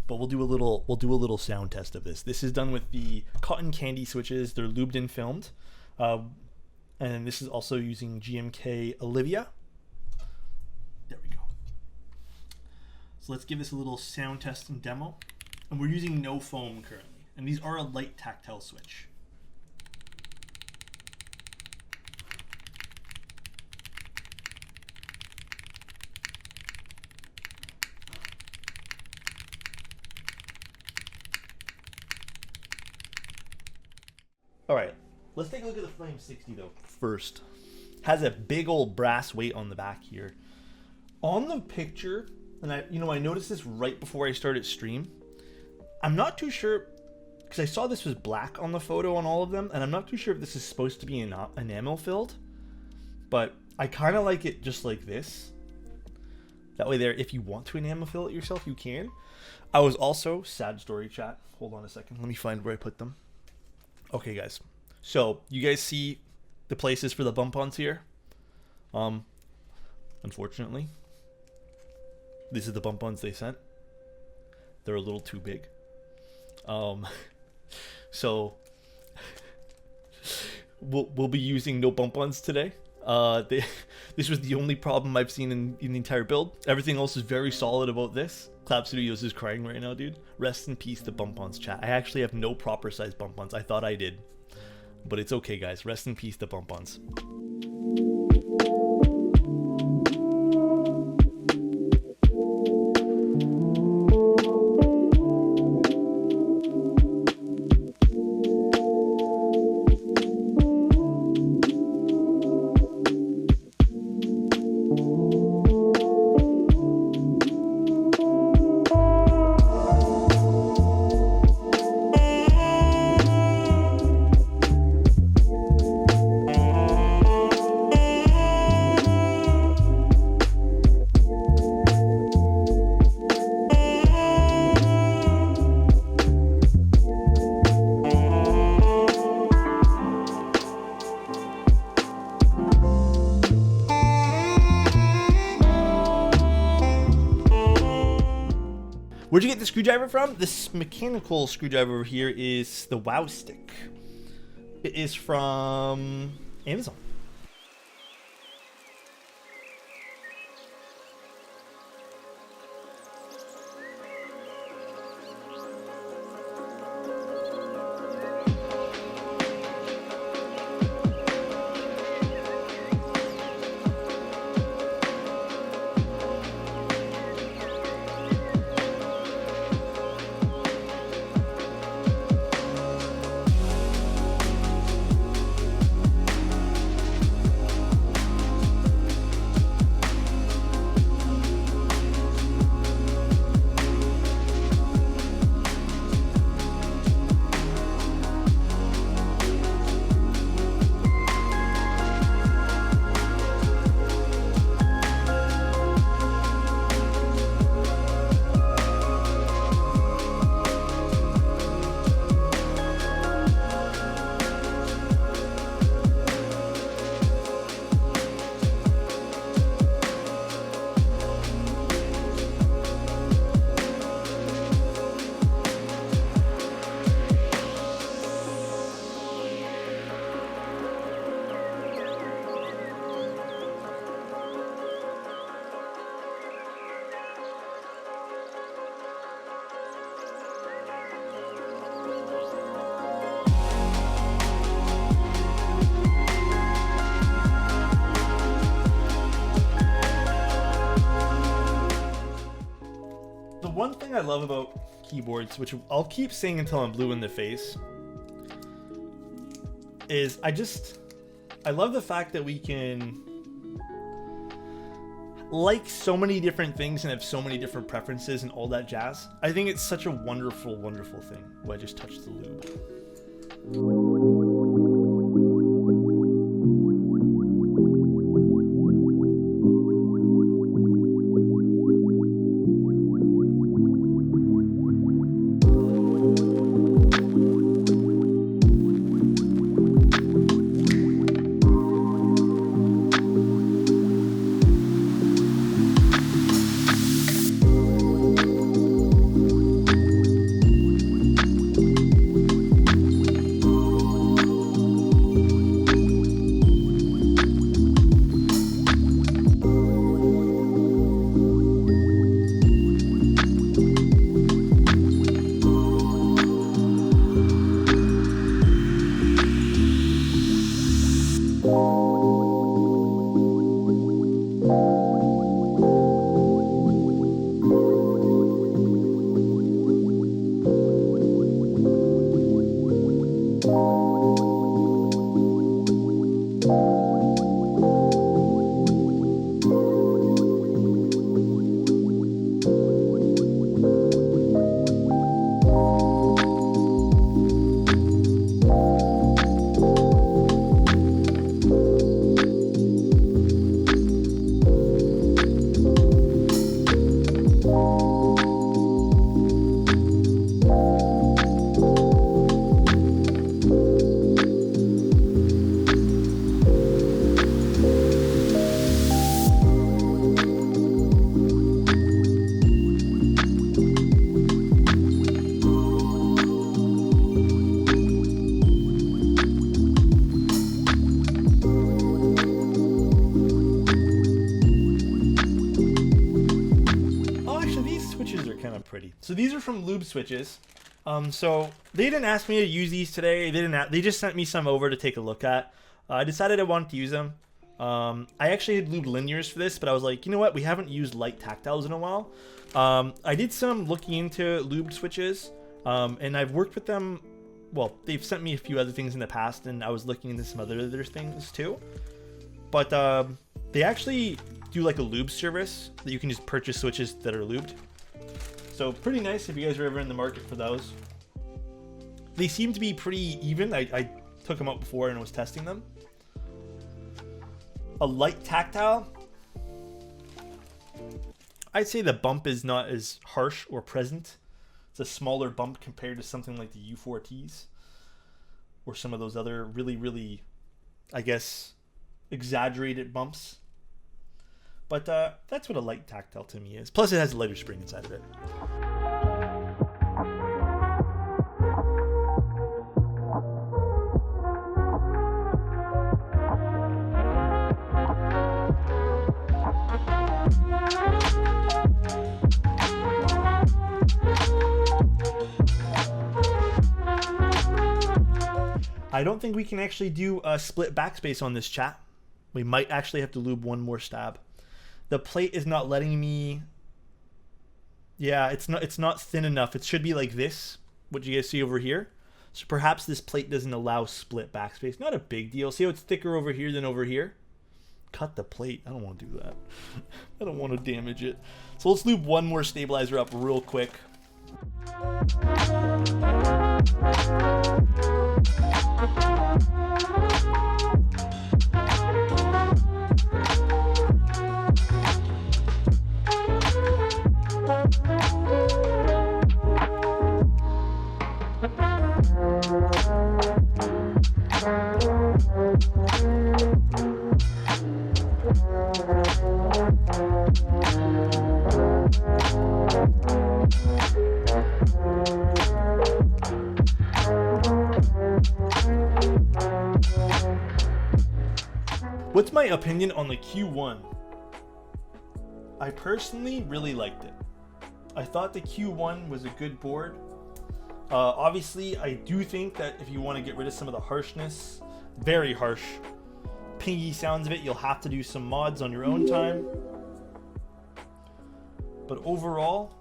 but we'll do a little sound test of this. This is done with the cotton candy switches. They're lubed and filmed, and this is also using GMK Olivia. There we go. So let's give this a little sound test and demo. And we're using no foam currently, and these are a light tactile switch. All right, let's take a look at the Flame 60 though. First, has a big old brass weight on the back here. On the picture, and I noticed this right before I started stream. I'm not too sure, because I saw this was black on the photo on all of them, and I'm not too sure if this is supposed to be enamel filled, but I kind of like it just like this. That way there, if you want to enamel fill it yourself, you can. I was also, sad story chat, hold on a second, let me find where I put them. Okay guys, so you guys see the places for the bump-ons here? Unfortunately, these are the bump-ons they sent. They're a little too big. So we'll be using no bump-ons today. This was the only problem I've seen in the entire build. Everything else is very solid about this. Clap Studios is crying right now, dude. Rest in peace to bump-ons, chat. I actually have no proper size bump-ons. I thought I did, but it's okay, guys. Rest in peace to bump-ons. Where'd you get the screwdriver from? This mechanical screwdriver over here is the Wow Stick. It is from Amazon. One thing I love about keyboards, which I'll keep saying until I'm blue in the face, is I love the fact that we can like so many different things and have so many different preferences and all that jazz. I think it's such a wonderful, wonderful thing. Oh, I just touched the lube. pretty. So these are from Lube Switches. So they didn't ask me to use these today. They just sent me some over to take a look at. I decided I wanted to use them. I actually had lubed linears for this, but I was like, you know what? We haven't used light tactiles in a while. I did some looking into lubed switches, and I've worked with them. Well, they've sent me a few other things in the past, and I was looking into some other things too. But they actually do like a lube service that you can just purchase switches that are lubed. So pretty nice if you guys are ever in the market for those. They seem to be pretty even. I took them out before and was testing them. A light tactile. I'd say the bump is not as harsh or present. It's a smaller bump compared to something like the U4Ts or some of those other really, I guess, exaggerated bumps. But that's what a light tactile to me is. Plus it has a lighter spring inside of it. I don't think we can actually do a split backspace on this, chat. We might actually have to lube one more stab. The plate is not letting me. Yeah, it's not thin enough. It should be like this, what you guys see over here. So perhaps this plate doesn't allow split backspace. Not a big deal. See how it's thicker over here than over here? Cut the plate. I don't want to do that. I don't want to damage it. So let's lube one more stabilizer up real quick. What's my opinion on the Q1? I personally really liked it. I thought the Q1 was a good board. Obviously, I do think that if you want to get rid of some of the harshness, very harsh, pingy sounds of it, you'll have to do some mods on your own time. But overall,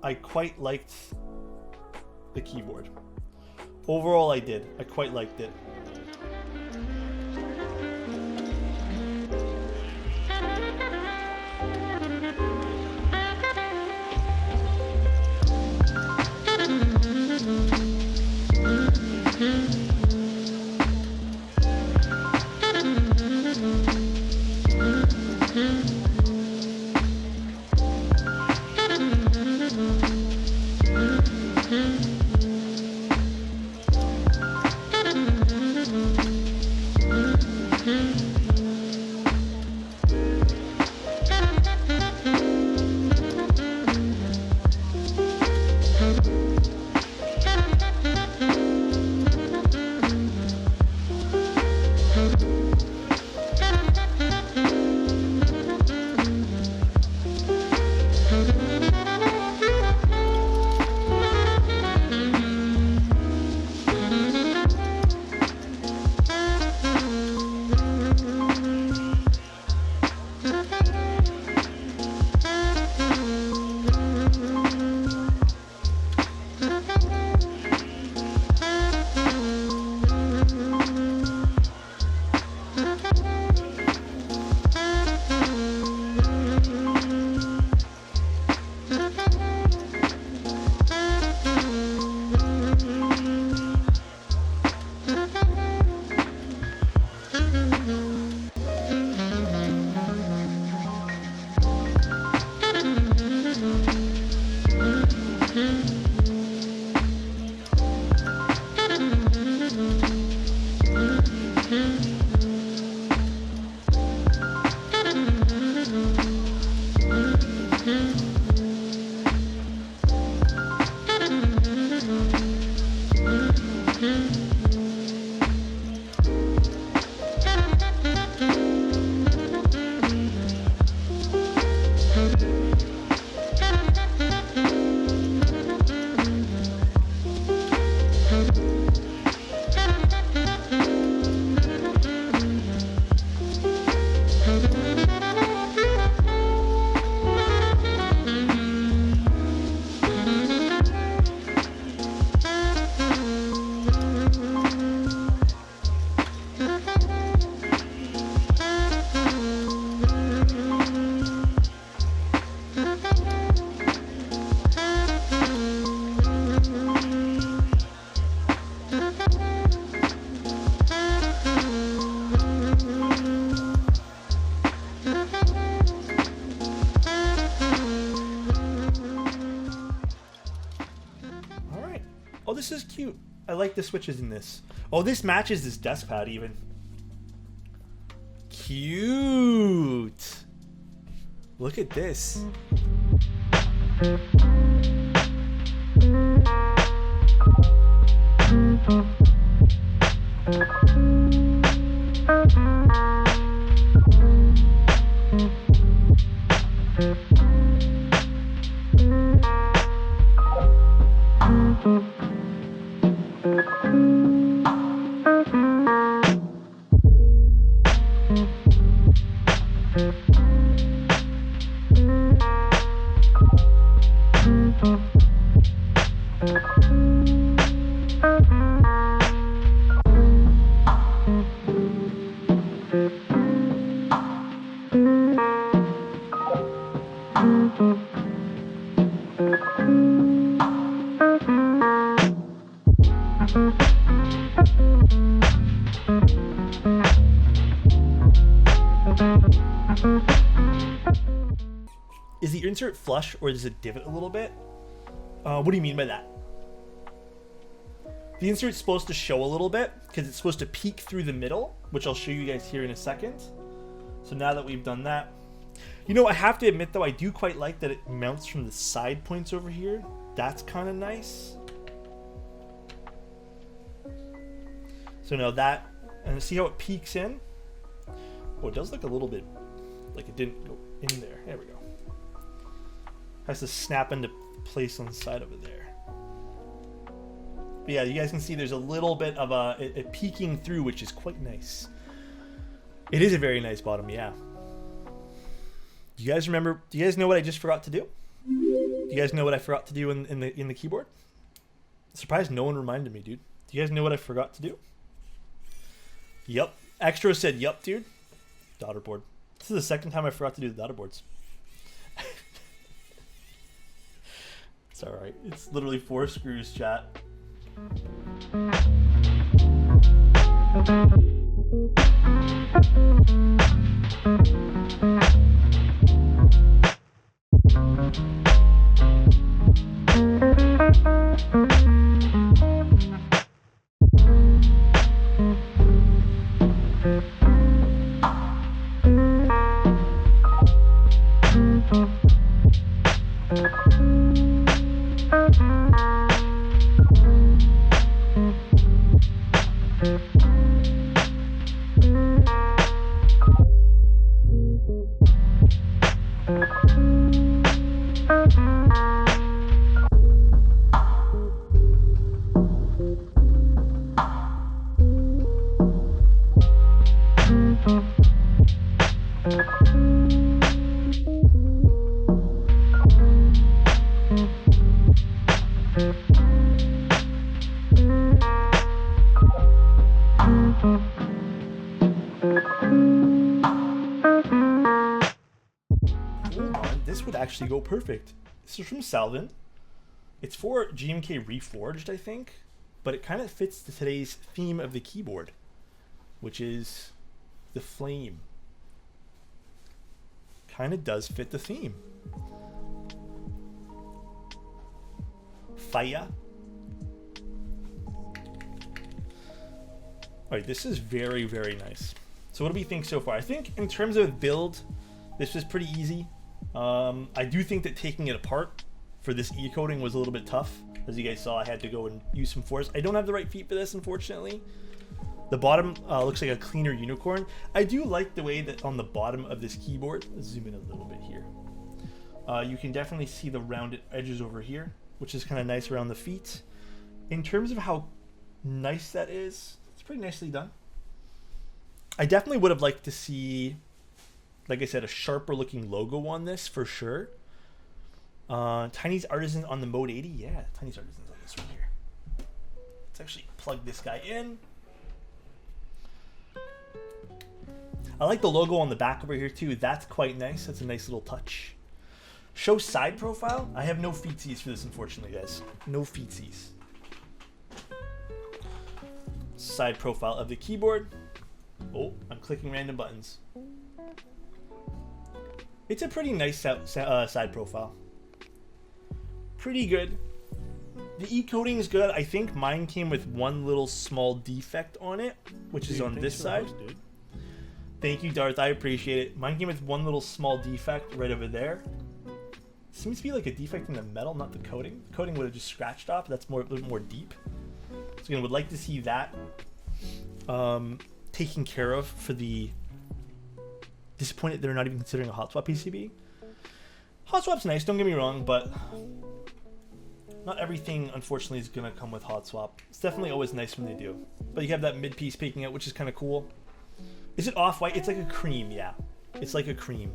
I quite liked the keyboard. Overall, I did. I quite liked it. this is cute. I like the switches in this. Oh, this matches this desk pad even. Cute. Look at this. Is the insert flush or does it divot a little bit? What do you mean by that? The insert's supposed to show a little bit because it's supposed to peek through the middle, which I'll show you guys here in a second. So now that we've done that, you know, I have to admit though, I do quite like that it mounts from the side points over here. That's kind of nice. So now that, and see how it peeks in? Oh, it does look a little bit like it didn't go in there. There we go. Has to snap into place on the side over there. But yeah, you guys can see there's a little bit of it peeking through, which is quite nice. It is a very nice bottom, yeah. Do you guys remember? Do you guys know what I just forgot to do? Do you guys know what I forgot to do in the keyboard? I'm surprised no one reminded me, dude. Do you guys know what I forgot to do? Yup. Extra said, yup, dude. Daughter board. This is the second time I forgot to do the daughter boards. It's alright. It's literally 4 screws, chat. Actually go perfect. This is from Salvin. It's for GMK Reforged, I think, but it kind of fits to today's theme of the keyboard, which is the flame. Kind of does fit the theme. Fire. Alright, this is very, very nice. So what do we think so far? I think in terms of build, this was pretty easy. I do think that taking it apart for this E-coating was a little bit tough. As you guys saw, I had to go and use some force. I don't have the right feet for this, unfortunately. The bottom looks like a cleaner unicorn. I do like the way that on the bottom of this keyboard, let's zoom in a little bit here. You can definitely see the rounded edges over here, which is kind of nice around the feet. In terms of how nice that is, it's pretty nicely done. I definitely would have liked to see, like I said, a sharper looking logo on this for sure. Tiny's Artisan on the Mode 80. Yeah, Tiny's Artisan's on this one here. Let's actually plug this guy in. I like the logo on the back over here too. That's quite nice. That's a nice little touch. Show side profile. I have no feetsies for this, unfortunately, guys. No feetsies. Side profile of the keyboard. Oh, I'm clicking random buttons. It's a pretty nice side profile. Pretty good. The E-coating is good. I think mine came with one little small defect on it, which is on this side. Dude. Thank you, Darth. I appreciate it. Mine came with one little small defect right over there. Seems to be like a defect in the metal, not the coating. The coating would have just scratched off. That's more a little more deep. So again, would like to see that taken care of for the. Disappointed they're not even considering a hot swap PCB. Hot swap's nice, don't get me wrong, but not everything unfortunately is gonna come with hot swap. It's definitely always nice when they do. But you have that mid piece peeking out, which is kind of cool. Is it off-white? It's like a cream, yeah. It's like a cream.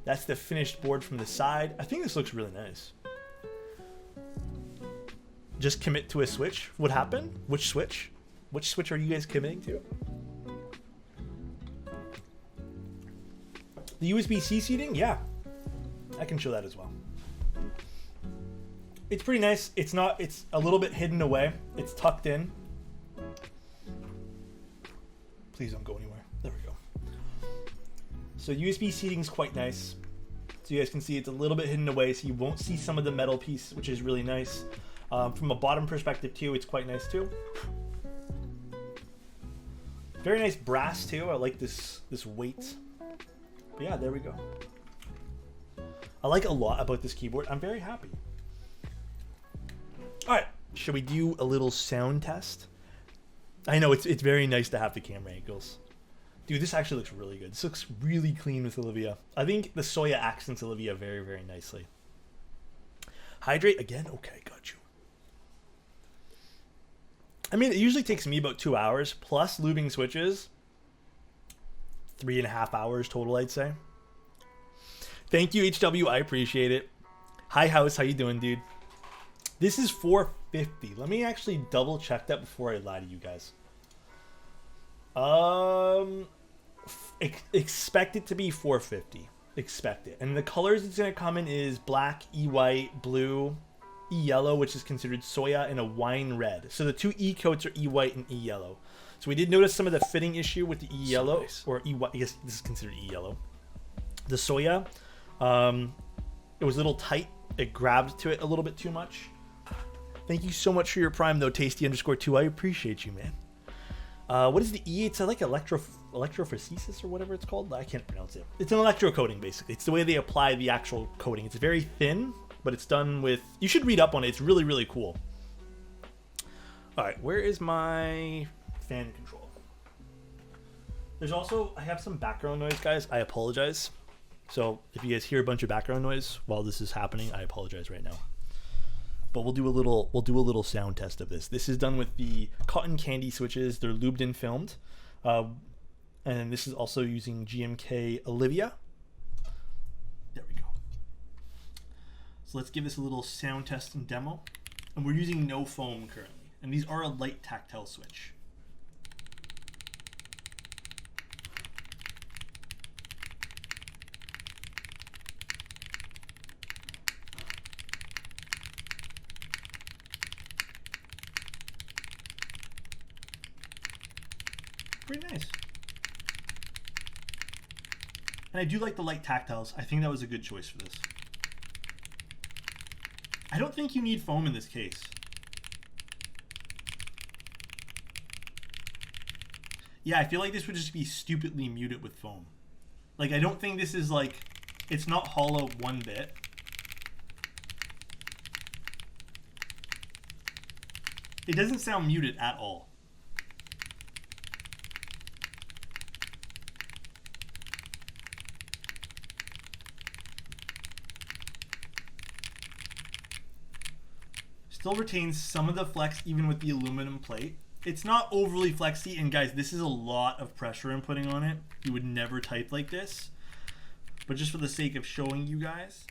That's the finished board from the side. I think this looks really nice. Just commit to a switch. What happened? Which switch? Which switch are you guys committing to? The USB-C seating? Yeah. I can show that as well. It's pretty nice. It's a little bit hidden away. It's tucked in. Please don't go anywhere. There we go. So USB seating is quite nice. So you guys can see it's a little bit hidden away, so you won't see some of the metal piece, which is really nice. From a bottom perspective too, it's quite nice too. Very nice brass too. I like this weight. But yeah, there we go. I like a lot about this keyboard. I'm very happy. All right, should we do a little sound test? I know it's very nice to have the camera angles. Dude, this actually looks really good. This looks really clean with Olivia. I think the Soya accents Olivia very, very nicely. Hydrate again? Okay, got you. I mean, it usually takes me about 2 hours, plus lubing switches. 3.5 hours total, I'd say. Thank you, HW. I appreciate it. Hi, House. How you doing, dude? This is $450. Let me actually double check that before I lie to you guys. Expect it to be $450. Expect it. And the colors it's going to come in is black, E-white, blue, E-yellow, which is considered Soya, and a wine red. So the two E-coats are E-white and E-yellow. So we did notice some of the fitting issue with the E-yellow, so nice. Or E-white. I guess this is considered E-yellow. The Soya, it was a little tight. It grabbed to it a little bit too much. Thank you so much for your prime, though, Tasty_2. I appreciate you, man. What is the E? It's like electrophoresis or whatever it's called. I can't pronounce it. It's an electrocoating, basically. It's the way they apply the actual coating. It's very thin, but it's done with... You should read up on it. It's really, really cool. All right, where is my fan control? There's also... I have some background noise, guys. I apologize. So if you guys hear a bunch of background noise while this is happening, I apologize right now. But we'll do a little sound test of this. This is done with the cotton candy switches. They're lubed and filmed. And this is also using GMK Olivia. There we go. So let's give this a little sound test and demo. And we're using no foam currently. And these are a light tactile switch. Pretty nice. And I do like the light tactiles. I think that was a good choice for this. I don't think you need foam in this case. Yeah, I feel like this would just be stupidly muted with foam. Like, I don't think this is like, it's not hollow one bit. It doesn't sound muted at all. Still retains some of the flex even with the aluminum plate. It's not overly flexy, and guys, this is a lot of pressure I'm putting on it. You would never type like this. But just for the sake of showing you guys,